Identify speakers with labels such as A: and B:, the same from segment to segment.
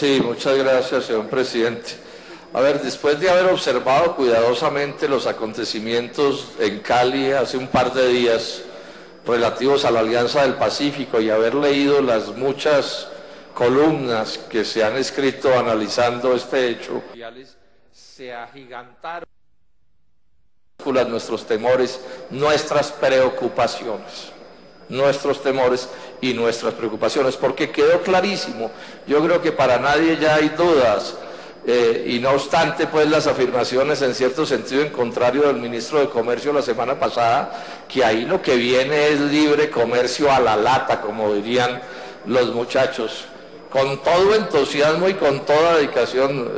A: Sí, muchas gracias, señor presidente. A ver, después de haber observado cuidadosamente los acontecimientos en Cali hace un par de días relativos a la Alianza del Pacífico y haber leído las muchas columnas que se han escrito analizando este hecho, se agigantaron nuestros temores, nuestras preocupaciones. Nuestros temores y nuestras preocupaciones, porque quedó clarísimo, yo creo que para nadie ya hay dudas, y no obstante pues las afirmaciones en cierto sentido en contrario del ministro de Comercio la semana pasada, que ahí lo que viene es libre comercio a la lata, como dirían los muchachos. Con todo entusiasmo y con toda dedicación,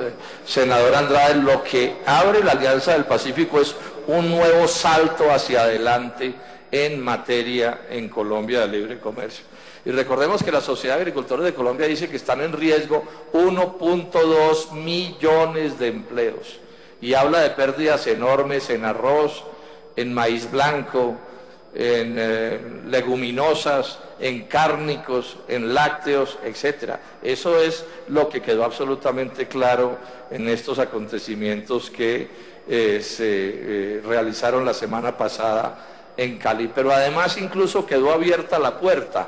A: senador Andrade, lo que abre la Alianza del Pacífico es un nuevo salto hacia adelante en materia en Colombia de libre comercio. Y recordemos que la Sociedad de Agricultores de Colombia dice que están en riesgo 1.2 millones de empleos y habla de pérdidas enormes en arroz, en maíz blanco, en leguminosas, en cárnicos, en lácteos, etcétera. Eso es lo que quedó absolutamente claro en estos acontecimientos que se realizaron la semana pasada en Cali, pero además incluso quedó abierta la puerta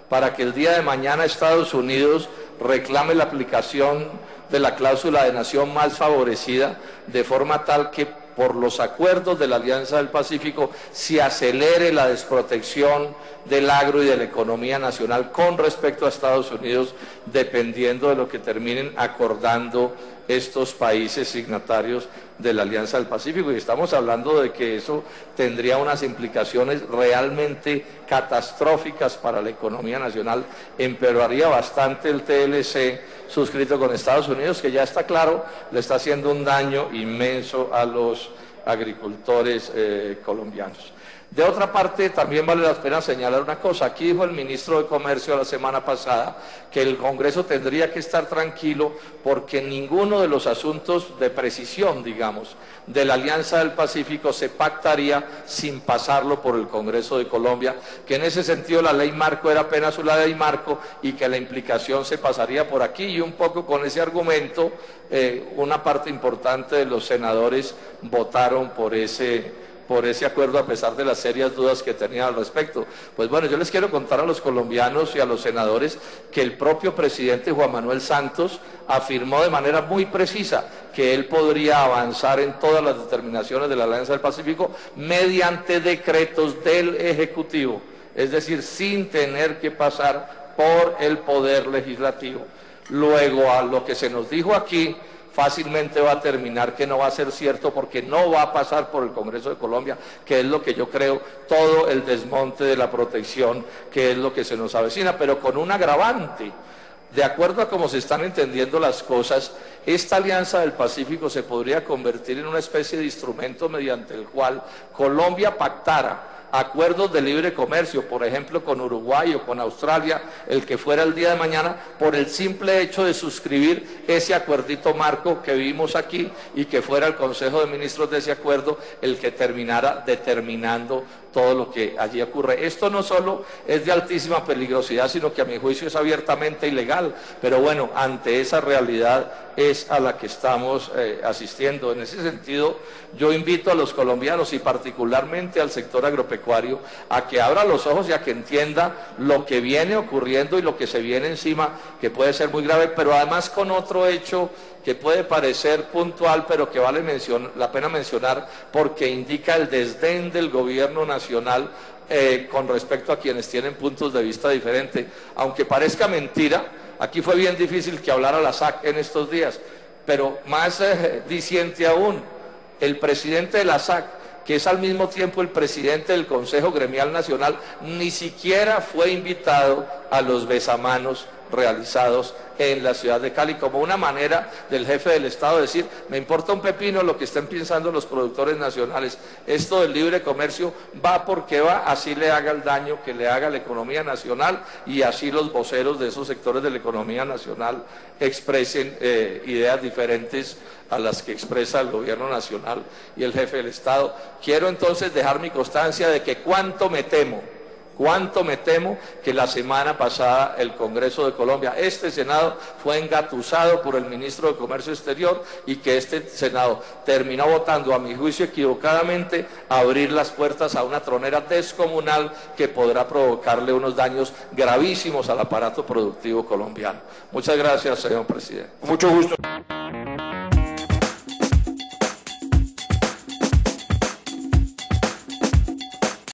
A: para que el día de mañana Estados Unidos reclame la aplicación de la cláusula de nación más favorecida, de forma tal que por los acuerdos de la Alianza del Pacífico se acelere la desprotección del agro y de la economía nacional con respecto a Estados Unidos, dependiendo de lo que terminen acordando estos países signatarios de la Alianza del Pacífico, y estamos hablando de que eso tendría unas implicaciones realmente catastróficas para la economía nacional, empeoraría bastante el TLC suscrito con Estados Unidos, que ya está claro, le está haciendo un daño inmenso a los agricultores colombianos. De otra parte, también vale la pena señalar una cosa. Aquí dijo el ministro de Comercio la semana pasada que el Congreso tendría que estar tranquilo porque ninguno de los asuntos de precisión, digamos, de la Alianza del Pacífico se pactaría sin pasarlo por el Congreso de Colombia, que en ese sentido la ley marco era apenas una ley marco y que la implicación se pasaría por aquí, y un poco con ese argumento una parte importante de los senadores votaron por ese acuerdo a pesar de las serias dudas que tenían al respecto. Pues bueno, yo les quiero contar a los colombianos y a los senadores que el propio presidente Juan Manuel Santos afirmó de manera muy precisa que él podría avanzar en todas las determinaciones de la Alianza del Pacífico mediante decretos del Ejecutivo, es decir, sin tener que pasar por el Poder Legislativo. Luego, a lo que se nos dijo aquí, fácilmente va a terminar que no va a ser cierto porque no va a pasar por el Congreso de Colombia, que es lo que yo creo, todo el desmonte de la protección, que es lo que se nos avecina, pero con un agravante. De acuerdo a cómo se están entendiendo las cosas, esta Alianza del Pacífico se podría convertir en una especie de instrumento mediante el cual Colombia pactara acuerdos de libre comercio, por ejemplo con Uruguay o con Australia, el que fuera el día de mañana, por el simple hecho de suscribir ese acuerdito marco que vimos aquí, y que fuera el Consejo de Ministros de ese acuerdo el que terminara determinando todo lo que allí ocurre. Esto no solo es de altísima peligrosidad, sino que a mi juicio es abiertamente ilegal, pero bueno, ante esa realidad es a la que estamos asistiendo. En ese sentido, yo invito a los colombianos y particularmente al sector agropecuario a que abra los ojos y a que entienda lo que viene ocurriendo y lo que se viene encima, que puede ser muy grave, pero además con otro hecho que puede parecer puntual, pero que vale la pena mencionar porque indica el desdén del gobierno nacional con respecto a quienes tienen puntos de vista diferentes. Aunque parezca mentira, aquí fue bien difícil que hablara la SAC en estos días, pero más diciente aún, el presidente de la SAC, que es al mismo tiempo el presidente del Consejo Gremial Nacional, ni siquiera fue invitado a los besamanos realizados en la ciudad de Cali, como una manera del jefe del Estado de decir, me importa un pepino lo que estén pensando los productores nacionales, esto del libre comercio va porque va, así le haga el daño que le haga a la economía nacional y así los voceros de esos sectores de la economía nacional expresen ideas diferentes a las que expresa el gobierno nacional y el jefe del Estado. Quiero entonces dejar mi constancia de que cuánto me temo que la semana pasada el Congreso de Colombia, este Senado, fue engatusado por el ministro de Comercio Exterior y que este Senado terminó votando, a mi juicio equivocadamente, abrir las puertas a una tronera descomunal que podrá provocarle unos daños gravísimos al aparato productivo colombiano. Muchas gracias, señor presidente.
B: Mucho gusto.